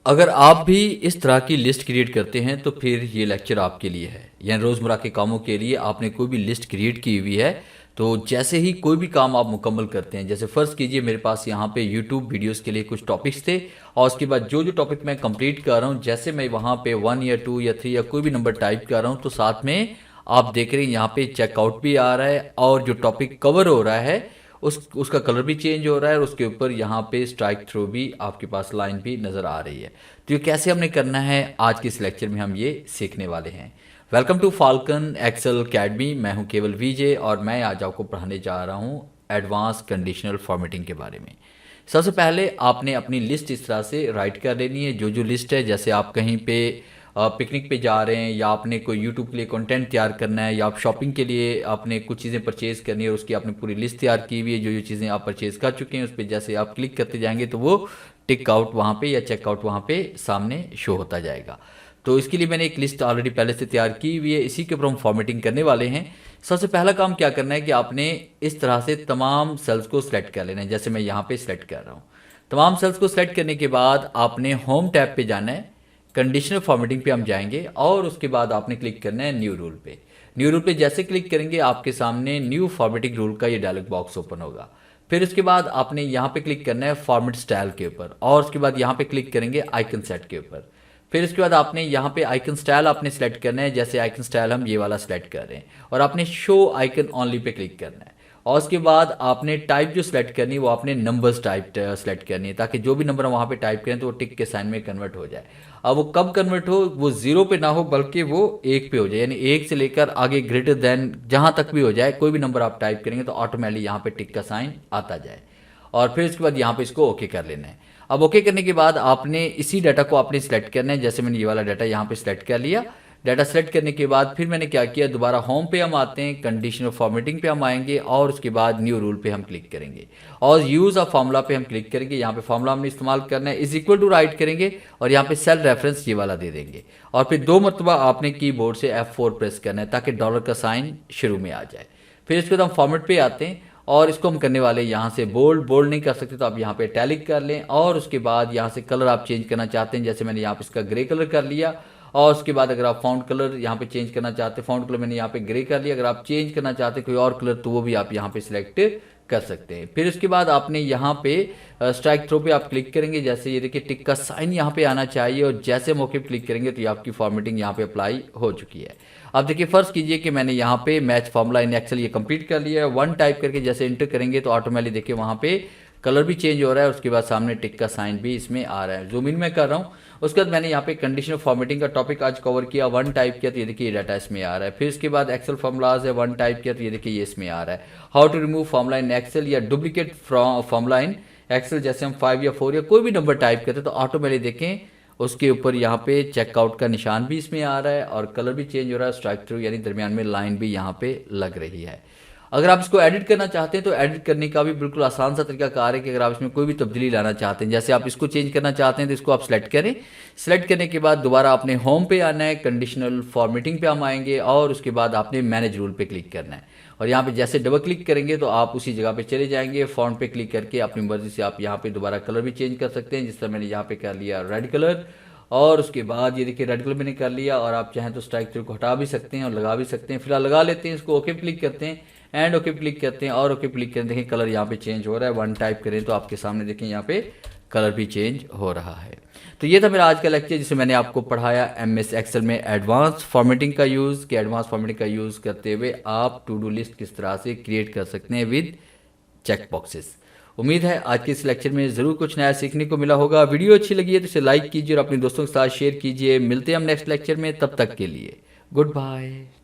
अगर आप भी इस तरह की लिस्ट क्रिएट करते हैं तो फिर ये लेक्चर आपके लिए है। यानी रोज़मर्रा के कामों के लिए आपने कोई भी लिस्ट क्रिएट की हुई है, तो जैसे ही कोई भी काम आप मुकम्मल करते हैं, जैसे फ़र्ज़ कीजिए मेरे पास यहाँ पे यूट्यूब वीडियोस के लिए कुछ टॉपिक्स थे और उसके बाद जो जो टॉपिक मैं कंप्लीट कर रहा हूँ, जैसे मैं वहाँ पे 1 या 2 या 3 या कोई भी नंबर टाइप कर रहा हूँ, तो साथ में आप देख रहे हैं यहाँ पे चेकआउट भी आ रहा है और जो टॉपिक कवर हो रहा है उसका कलर भी चेंज हो रहा है और उसके ऊपर यहाँ पे स्ट्राइक थ्रू भी आपके पास लाइन भी नज़र आ रही है। तो ये कैसे हमने करना है, आज के इस लेक्चर में हम ये सीखने वाले हैं। Welcome to Falcon Excel Academy. मैं हूँ केवल विजय और मैं आज आपको पढ़ाने जा रहा हूँ एडवांस कंडीशनल फॉर्मेटिंग के बारे में। सबसे पहले आपने अपनी लिस्ट इस तरह से राइट कर लेनी है, जो लिस्ट है। जैसे आप कहीं पे पिकनिक पे जा रहे हैं या आपने कोई यूट्यूब के लिए कंटेंट तैयार करना है या आप शॉपिंग के लिए आपने कुछ चीज़ें परचेज करनी है और उसकी आपने पूरी लिस्ट तैयार की हुई है। जो चीज़ें आप परचेज कर चुके हैं उस पर जैसे आप क्लिक करते जाएंगे तो वो टिक आउट वहाँ पे या चेकआउट वहाँ पे सामने शो होता जाएगा। तो इसके लिए मैंने एक लिस्ट ऑलरेडी पहले से तैयार की हुई है, इसी के ऊपर हम फॉर्मेटिंग करने वाले हैं। सबसे पहला काम क्या करना है कि आपने इस तरह से तमाम सेल्स को सिलेक्ट कर लेना है। जैसे मैं यहाँ पे सिलेक्ट कर रहा हूँ। तमाम सेल्स को सिलेक्ट करने के बाद आपने होम टैब पे जाना है, कंडीशनल फॉर्मेटिंग पे हम जाएंगे और उसके बाद आपने क्लिक करना है न्यू रूल पे। न्यू रूल पे जैसे क्लिक करेंगे आपके सामने न्यू फॉर्मेटिंग रूल का ये डायलॉग बॉक्स ओपन होगा। फिर उसके बाद आपने यहाँ पे क्लिक करना है फॉर्मेट स्टाइल के ऊपर और उसके बाद यहाँ पे क्लिक करेंगे आइकन सेट के ऊपर। फिर उसके बाद आपने यहाँ पे आइकन स्टाइल आपने सेलेक्ट करना है। जैसे आइकन स्टाइल हम ये वाला सेलेक्ट कर रहे हैं और आपने show icon only pay click करना है और उसके बाद आपने टाइप जो सिलेक्ट करनी है वो आपने नंबर्स टाइप सेलेक्ट करनी है, ताकि जो भी नंबर हम वहाँ पे टाइप करें तो वो टिक के साइन में कन्वर्ट हो जाए। अब वो कब कन्वर्ट हो, वो 0 पे ना हो बल्कि वो 1 पे हो जाए, यानी 1 से लेकर आगे ग्रेटर देन जहाँ तक भी हो जाए। कोई भी नंबर आप टाइप करेंगे तो ऑटोमेटिकली यहाँ पे टिक का साइन आता जाए और फिर उसके बाद यहाँ पे इसको ओके कर लेना है। अब ओके करने के बाद आपने इसी डाटा को आपने सेलेक्ट करना है। जैसे मैंने ये वाला डाटा यहाँ पे सेलेक्ट कर लिया। डाटा सेलेक्ट करने के बाद फिर मैंने क्या किया, दोबारा होम पे हम आते हैं, कंडीशनल फॉर्मेटिंग पे हम आएंगे और उसके बाद न्यू रूल पे हम क्लिक करेंगे और यूज़ ऑफ फार्मूला पे हम क्लिक करेंगे। यहाँ पे फार्मूला हमने इस्तेमाल करना है, इज इक्वल टू राइट करेंगे और यहाँ पे सेल रेफरेंस ये वाला दे देंगे और फिर 2 मरतबा आपने कीबोर्ड से F4 प्रेस करना है ताकि डॉलर का साइन शुरू में आ जाए। फिर इसके बाद हम फॉर्मेट पे आते हैं और इसको हम करने वाले यहाँ से बोल्ड नहीं कर सकते तो आप यहाँ पे इटैलिक कर लें और उसके बाद यहाँ से कलर आप चेंज करना चाहते हैं। जैसे मैंने यहाँ पे इसका ग्रे कलर कर लिया और उसके बाद अगर आप फाउंड कलर यहाँ पे चेंज करना चाहते हैं, फाउंड कलर मैंने यहाँ पे ग्रे कर लिया। अगर आप चेंज करना चाहते हैं कोई और कलर तो वो भी आप यहाँ पे सिलेक्ट कर सकते हैं। फिर उसके बाद आपने यहाँ पे स्ट्राइक थ्रो पे आप क्लिक करेंगे। जैसे ये देखिए टिक का साइन यहाँ पे आना चाहिए और जैसे मौके पे क्लिक करेंगे तो ये आपकी फॉर्मेटिंग यहाँ पे अप्लाई हो चुकी है। अब देखिए फर्स्ट कीजिए कि मैंने यहाँ पे मैच फार्मूला इन एक्सेल ये कंप्लीट कर लिया है। 1 टाइप करके जैसे इंटर करेंगे तो ऑटोमेटिकली देखिए वहाँ पे कलर भी चेंज हो रहा है, उसके बाद सामने टिक का साइन भी इसमें आ रहा है। जूम इन में कर रहा हूँ। उसके बाद मैंने यहाँ पे कंडीशनल फॉर्मेटिंग का टॉपिक आज कवर किया, 1 टाइप किया तो ये देखिए ये डाटा इसमें आ रहा है। फिर इसके बाद एक्सेल फॉर्मूलाज है, 1 टाइप किया तो ये देखिए ये इसमें आ रहा है। How to remove formula in Excel या डुप्लीकेट फॉर्मूला इन एक्सेल, जैसे हम 5 या 4 या कोई भी नंबर टाइप करते हैं तो ऑटोमेटिक देखें उसके ऊपर यहाँ पे चेकआउट का निशान भी इसमें आ रहा है और कलर भी चेंज हो रहा है, स्ट्राइक थ्रू यानी दरमियान में लाइन भी यहाँ पे लग रही है। अगर आप इसको एडिट करना चाहते हैं तो एडिट करने का भी बिल्कुल आसान सा तरीका कार है कि अगर आप इसमें कोई भी तब्दीली लाना चाहते हैं, जैसे आप इसको चेंज करना चाहते हैं तो इसको आप सेलेक्ट करें। सेलेक्ट करने के बाद दोबारा आपने होम पे आना है, कंडीशनल फॉर्मेटिंग पे हम आएंगे और उसके बाद आपने मैनेज रूल पे क्लिक करना है और यहाँ पे जैसे डबल क्लिक करेंगे तो आप उसी जगह पे चले जाएंगे। फॉन्ट पे क्लिक करके अपनी मर्जी से आप यहाँ पे दोबारा कलर भी चेंज कर सकते हैं। जिस तरह मैंने यहाँ पे कर लिया रेड कलर और उसके बाद ये देखिए रेड कलर मैंने कर लिया और आप चाहें तो स्ट्राइक थ्रू को हटा भी सकते हैं और लगा भी सकते हैं। फिलहाल लगा लेते हैं, इसको ओके क्लिक करते हैं एंड ओके क्लिक करते हैं और ओके क्लिक करें। देखें कलर यहाँ पे चेंज हो रहा है। 1 टाइप करें तो आपके सामने देखें यहाँ पे कलर भी चेंज हो रहा है। तो ये था मेरा आज का लेक्चर जिसमें मैंने आपको पढ़ाया MS एक्सेल में एडवांस फॉर्मेटिंग का यूज़, कि एडवांस फॉर्मेटिंग का यूज़ करते हुए आप टू डू लिस्ट किस तरह से क्रिएट कर सकते हैं विद चेक बॉक्सेस। उम्मीद है आज के इस लेक्चर में ज़रूर कुछ नया सीखने को मिला होगा। वीडियो अच्छी लगी है तो इसे लाइक कीजिए और अपने दोस्तों के साथ शेयर कीजिए। मिलते हैं हम नेक्स्ट लेक्चर में, तब तक के लिए गुड बाय।